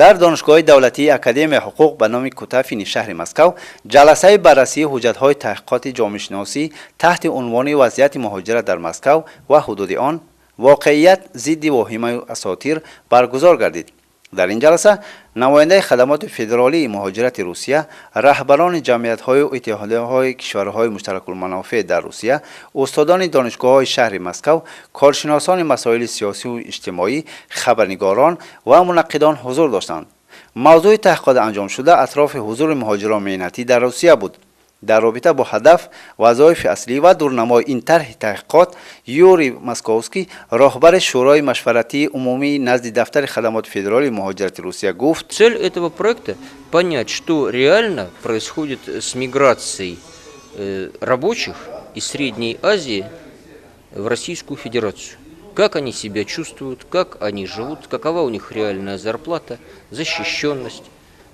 در دانشگاه دولتی اکادمی حقوق به نام کوتافینی شهر مسکو جلسه بررسی حجت‌های تحقیقات جامعه شناسی تحت عنوان وضعیت مهاجرت در مسکو و حدود آن واقعیت ضد واهمه اساطیر برگزار گردید. در این جلسه نماینده خدمات فدرالی مهاجرت روسیه، رهبران جمعیت‌های و اتحادیه‌های کشورهای مشترک المنافع در روسیه، استادان دانشگاه‌های شهر مسکو، کارشناسان مسائل سیاسی و اجتماعی، خبرنگاران و منقدان حضور داشتند. موضوع تحقیقات انجام شده اطراف حضور مهاجران مهنتی در روسیه بود. در رابطه با هدف، وظایف اصلی و دورنمای این طرح تحقیقات، یوری مسکوفسکی، راهبر شورای مشورتی عمومی نزد دفتر خدمات فدرالی مهاجرت روسیه گفت: Цель этого проекта – понять, что реально происходит с миграцией рабочих из Средней Азии в Российскую Федерацию. Как они себя чувствуют, как они живут, какова у них реальная зарплата, защищенность.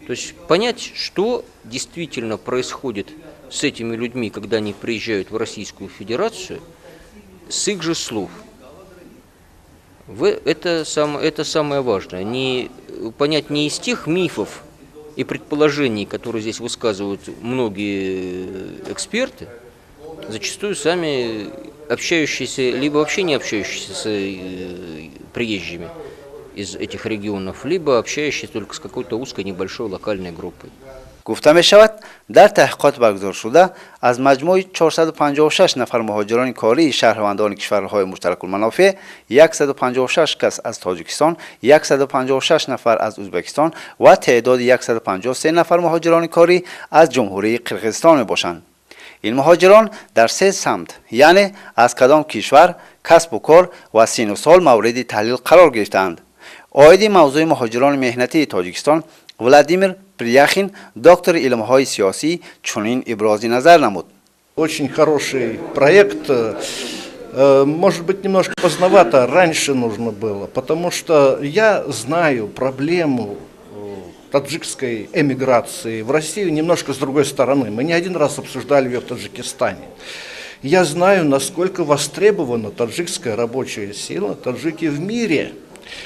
То есть понять, что действительно происходит с этими людьми, когда они приезжают в Российскую Федерацию, с их же слов. Это самое важное. Понять не из тех мифов и предположений, которые здесь высказывают многие эксперты, зачастую сами общающиеся, либо вообще не общающиеся с приезжими из этих регионов, либо общающиеся только с какой-то узкой небольшой локальной группой. گفته می شود در تحقیقات برگزار شده از مجموع 456 نفر مهاجران کاری شهروندان کشورهای مشترک المنافع 156 کس از تاجیکستان، 156 نفر از ازبکستان و تعداد 153 نفر مهاجران کاری از جمهوری قرقیزستان می باشند. این مهاجران در سه سمت، یعنی از کدام کشور، کسب و کار و سن و سال مورد تحلیل قرار گرفتند. عاید موضوع مهاجران مهنتی تاجیکستان ولادیمیر Прияхин, доктор علم‌های سیاسی، چنین ابراز نظر نمود. Очень хороший проект. Может быть, немножко поздновато, раньше нужно было, потому что я знаю проблему таджикской эмиграции в Россию немножко с другой стороны. Мы не один раз обсуждали ее в Таджикистане. Я знаю, насколько востребована таджикская рабочая сила, таджики в мире.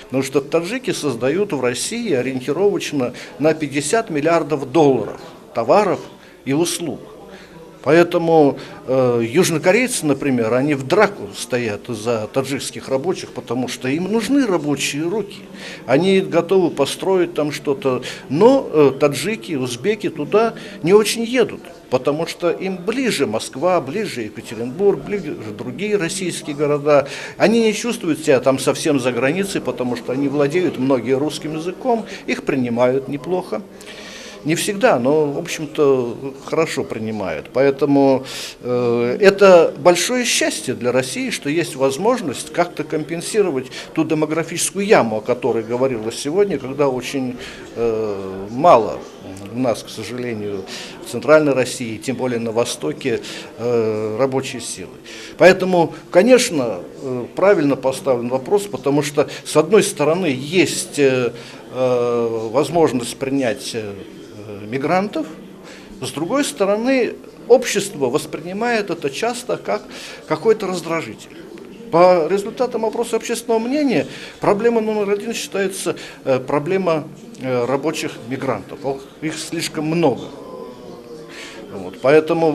Потому что таджики создают в России ориентировочно на 50 миллиардов долларов товаров и услуг. Поэтому южнокорейцы, например, они в драку стоят за таджикских рабочих, потому что им нужны рабочие руки. Они готовы построить там что-то, но таджики, узбеки туда не очень едут, потому что им ближе Москва, ближе Екатеринбург, ближе другие российские города. Они не чувствуют себя там совсем за границей, потому что они владеют многие русским языком, их принимают неплохо. Не всегда, но, в общем-то, хорошо принимают. Поэтому это большое счастье для России, что есть возможность как-то компенсировать ту демографическую яму, о которой говорилось сегодня, когда очень мало у нас, к сожалению, в Центральной России, тем более на Востоке, рабочей силы. Поэтому, конечно, правильно поставлен вопрос, потому что, с одной стороны, есть возможность принять мигрантов, с другой стороны, общество воспринимает это часто как какой-то раздражитель. По результатам опроса общественного мнения, проблема номер один считается проблема рабочих мигрантов. Их слишком много. Поэтому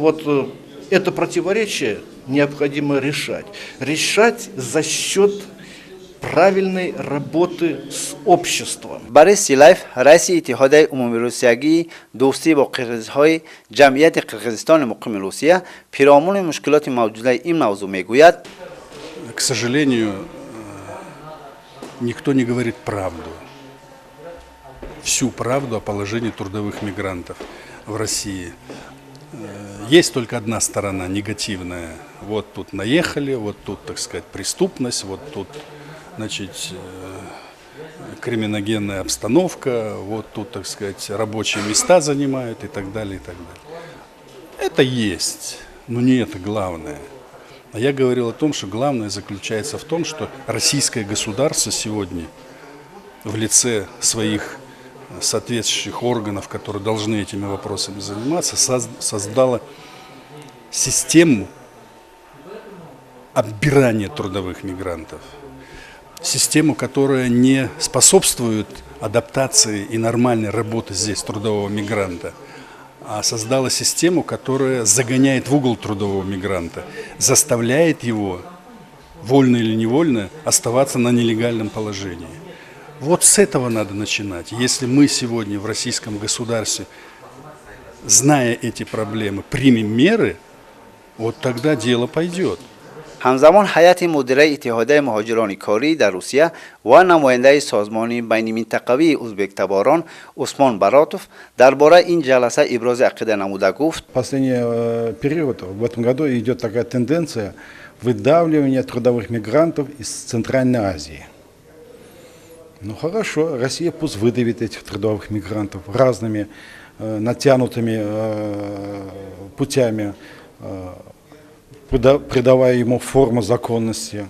это противоречие необходимо решать. Решать за счет правильной работы с обществом. Борис Силаев, رئیس اتحاد عمومی روسیگی دوستی با قرقیزهای جمعیت قرقیزستان مقیم روسیه پیرامون مشکلات موجوده این موضوع میگوید: К сожалению, никто не говорит правду. Всю правду о положении трудовых мигрантов в России. Есть только одна сторона, негативная. Вот тут наехали, вот тут, так сказать, преступность, вот тут, значит, криминогенная обстановка, вот тут, так сказать, рабочие места занимают и так далее, и так далее. Это есть, но не это главное. А я говорил о том, что главное заключается в том, что российское государство сегодня в лице своих соответствующих органов, которые должны этими вопросами заниматься, создало систему отбирания трудовых мигрантов. систему, которая не способствует адаптации и нормальной работе здесь трудового мигранта, а создала систему, которая загоняет в угол трудового мигранта, заставляет его, вольно или невольно, оставаться на нелегальном положении. Вот с этого надо начинать. Если мы сегодня в российском государстве, зная эти проблемы, примем меры, вот тогда дело пойдет. همزمان هیئت مدیره اتحادیه مهاجران کاری در روسیه و نماینده سازمان بین منطقوی ازبک تباران عثمان براتوف درباره این جلسه ابراز عقیده نموده گفت: В последний период, в этом году, идет такая тенденция выдавливания трудовых мигрантов из Центральной Азии. Ну хорошо, Россия пусть выдавит этих трудовых мигрантов разными натянутыми путями, придавая ему форму законности.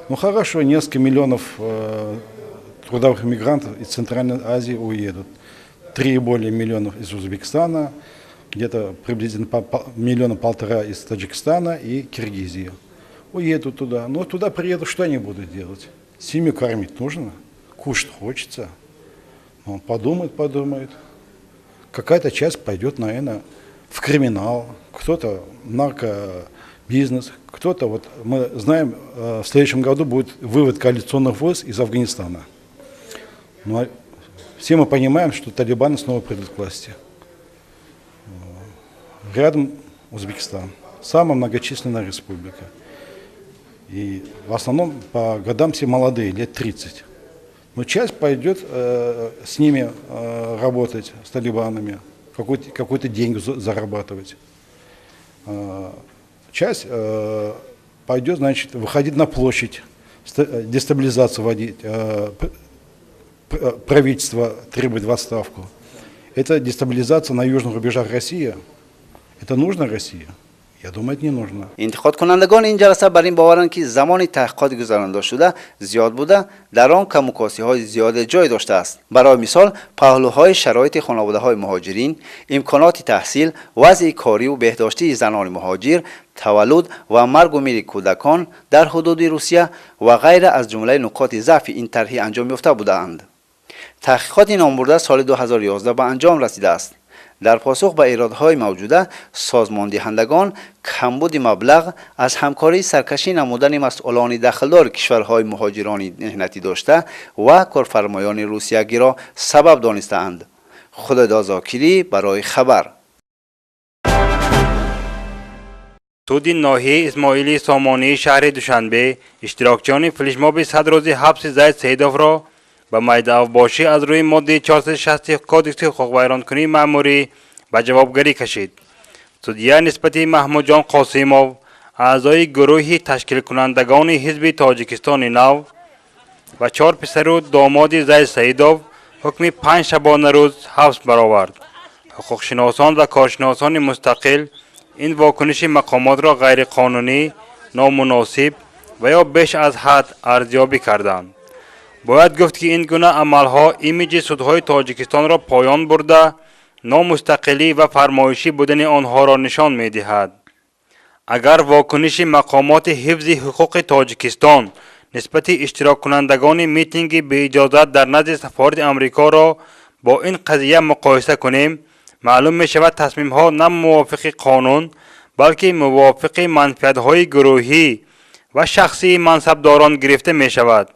Ну хорошо, несколько миллионов трудовых мигрантов из Центральной Азии уедут. 3 более миллионов из Узбекистана, где-то приблизительно 1,5 миллиона из Таджикистана и Киргизии. Уедут туда. Но туда приедут, что они будут делать? Семью кормить нужно, кушать хочется. Он подумает. Какая-то часть пойдет, наверное, в криминал, кто-то наркобизнес, кто-то, вот мы знаем, в следующем году будет вывод коалиционных войск из Афганистана. Но все мы понимаем, что талибаны снова придут к власти. Рядом Узбекистан, самая многочисленная республика. И в основном по годам все молодые, лет 30. Но часть пойдет с ними работать, с талибанами, какой-то деньги зарабатывать. Часть пойдет, значит, выходить на площадь, дестабилизацию вводить, правительство требует в отставку. Это дестабилизация на южных рубежах России. Это нужно России? Я думаю, это не нужно. انتقاد کنندگان این جلسه بر این باورند که زمان تحقیقات گذرانده شده زیاد بوده، در آن کم‌وکاسی‌های زیاد جای داشته است. برای مثال، پهلوهای شرایط خانواده‌های مهاجرین، امکانات تحصیل، وضع کاری و بهداشتی زنان مهاجر، تولد و مرگ و میر کودکان در حدود روسیه و غیره از جمله نقاط ضعف این طرح انجام یافته بودند. تحقیقات نامبرده سال 2011 به انجام رسیده است. در پاسخ به ایرادهای موجوده، سازمان دهندگان کمبود مبلغ از همکاری سرکشی نمودن مسئولان دخلدار کشورهای مهاجرانی مهنتی داشته و کارفرمایان روسیه‌گی را سبب دانسته‌اند. خالد زاکری برای خبر. سود ناحیه اسماعیلی سامانی شهر دوشنبه اشتراکچیان فلشموب 100 روزه حبس زید سیدوف را به میدان‌باشی از روی ماده 460 کودکس حقوق ویرانکنی مأموری به جوابگری کشید. سودیه نسبت محمود جان قاسموف اعضای گروهی تشکیل کنندگان حزب تاجیکستان نو و 4 پسر و داماد زید سیدوف حکم 5 شبانه روز حبس برآورد. حقوقشناسان و کارشناسان مستقل این واکنش مقامات را غیر قانونی، نامناسب و یا بیش از حد ارزیابی کردند. باید گفت که این گونه عملها ایمیج سودهای تاجیکستان را پایان برده، نامستقلی و فرمایشی بودن آنها را نشان می دهد. اگر واکنش مقامات حفظ حقوق تاجیکستان نسبت اشتراک کنندگان میتینگ به اجازت در نزد سفارت امریکا را با این قضیه مقایسه کنیم، معلوم می شود تصمیم ها نه موافق قانون بلکه موافق منفعت های گروهی و شخصی منصبداران گرفته می شود.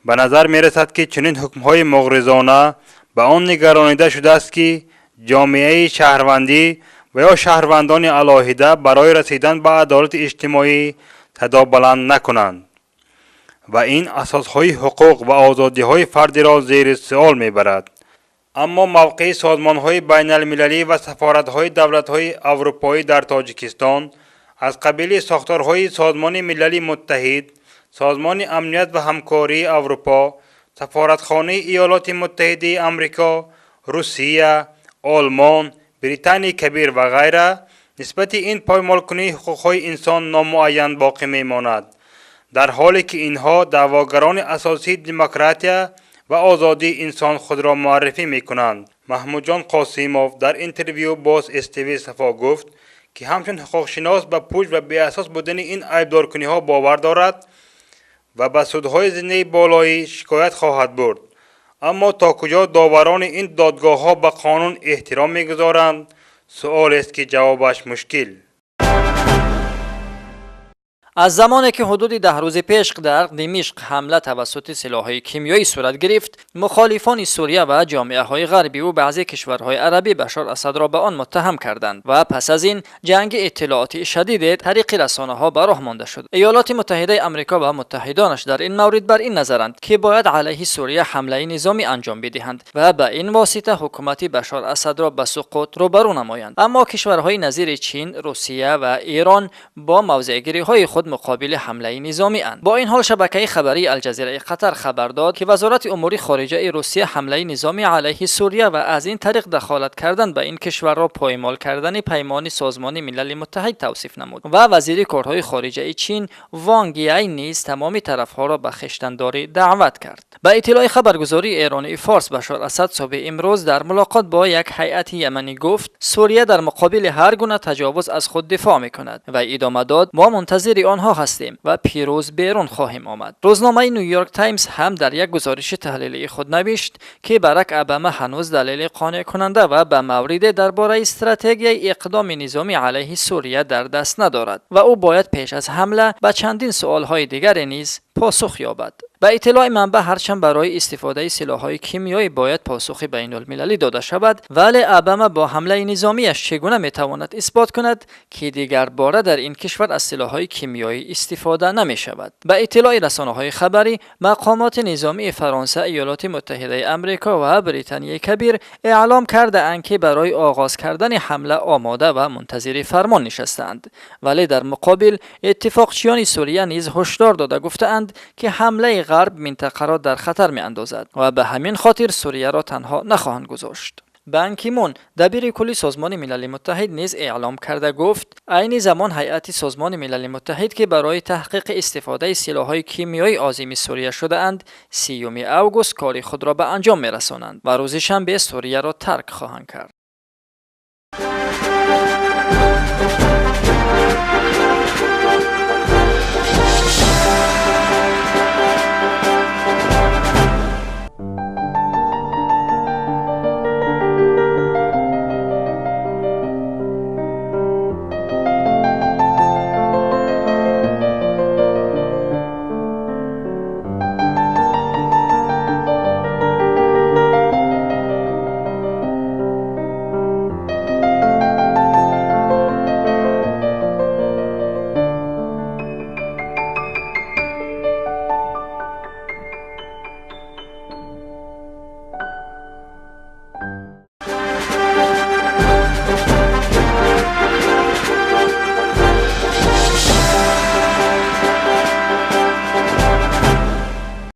به نظر می رسد که چنین حکم های مغرضانه به آن نگرانیده شده است که جامعه شهروندی و یا شهروندان علاهیده برای رسیدن به عدالت اجتماعی صدا بلند نکنند و این اساس های حقوق و آزادی های فردی را زیر سوال می برد. اما موقع سازمان های بین المللی و سفارت های دولت های اروپایی در تاجیکستان از قبیل ساختارهای سازمان ملل متحد، سازمان امنیت و همکاری اروپا، سفارتخانه ایالات متحده آمریکا، روسیه، آلمان، بریتانیای کبیر و غیره نسبت این پایمالکنی حقوقهای انسان نامعین باقی میماند، در حالی که اینها دعواگران اساسی دموکراسی و آزادی انسان خود را معرفی میکنند. محمود جان قاسموف در اینترویو باز استوی صفا گفت که همچون حقوقشناس به پوچ و بی اساس بودن این عیبدارکنی ها باور دارد و به سودهای زنده بالایی شکایت خواهد برد. اما تا کجا داوران این دادگاه ها به قانون احترام میگذارند سؤال است که جوابش مشکل. از زمانی که حدود 10 روز پیش در دمشق حمله توسط سلاح‌های کیمیایی صورت گرفت، مخالفان سوریه و جامعه‌های غربی و بعضی کشورهای عربی بشار اسد را به آن متهم کردند و پس از این جنگ اطلاعاتی شدید طریق رسانه‌ها به راه مانده شد. ایالات متحده آمریکا و متحدانش در این مورد بر این نظرند که باید علیه سوریه حمله نظامی انجام بدهند و به این واسطه حکومت بشار اسد را به سقوط روبرو نمایند. اما کشورهای نظیر چین، روسیه و ایران با موضع‌گیری‌های خود مقابل حمله نظامی اند. با این حال شبکه خبری الجزیره قطر خبر داد که وزارت امور خارجه روسیه حمله نظامی علیه سوریه و از این طریق دخالت کردن به این کشور را پایمال کردن پیمان سازمان ملل متحد توصیف نمود و وزیر کارهای خارجه چین وانگ یی نیز تمام طرفها را به خویشتنداری دعوت کرد. به اطلاع خبرگزاری ایرانی فارس بشار اسد صبح امروز در ملاقات با یک هیئت یمنی گفت سوریه در مقابل هر گونه تجاوز از خود دفاع می‌کند و ادامه داد ما منتظر آنها هستیم و پیروز بیرون خواهیم آمد. روزنامه نیویورک تایمز هم در یک گزارش تحلیلی خود نوشت که باراک اوباما هنوز دلیل قانع کننده و به مورد درباره استراتژی اقدام نظامی علیه سوریه در دست ندارد و او باید پیش از حمله به چندین سوال‌های دیگر نیز پاسخ یابد. به اطلاع منبع هرچند برای استفاده سلاح‌های کیمیایی باید پاسخ بین‌المللی داده شود، ولی اوباما با حمله نظامیش چگونه میتواند اثبات کند که دیگر باره در این کشور از سلاح‌های کیمیایی استفاده نمی‌شود. به اطلاع رسانه‌های خبری مقامات نظامی فرانسه، ایالات متحده آمریکا و بریتانیای کبیر اعلام کرده‌اند که برای آغاز کردن حمله آماده و منتظر فرمان نشستند، ولی در مقابل اتفاقچیان سوریه نیز هشدار داده گفتند که حمله غرب منطقه را در خطر می اندازد و به همین خاطر سوریه را تنها نخواهند گذاشت. بان کی مون دبیر کلی سازمان ملل متحد نیز اعلام کرده گفت عین زمان هیئت سازمان ملل متحد که برای تحقیق استفاده سلاح‌های کیمیایی عازم سوریه شده اند 30 آگوست کار خود را به انجام می‌رسانند و روز شنبه سوریه را ترک خواهند کرد.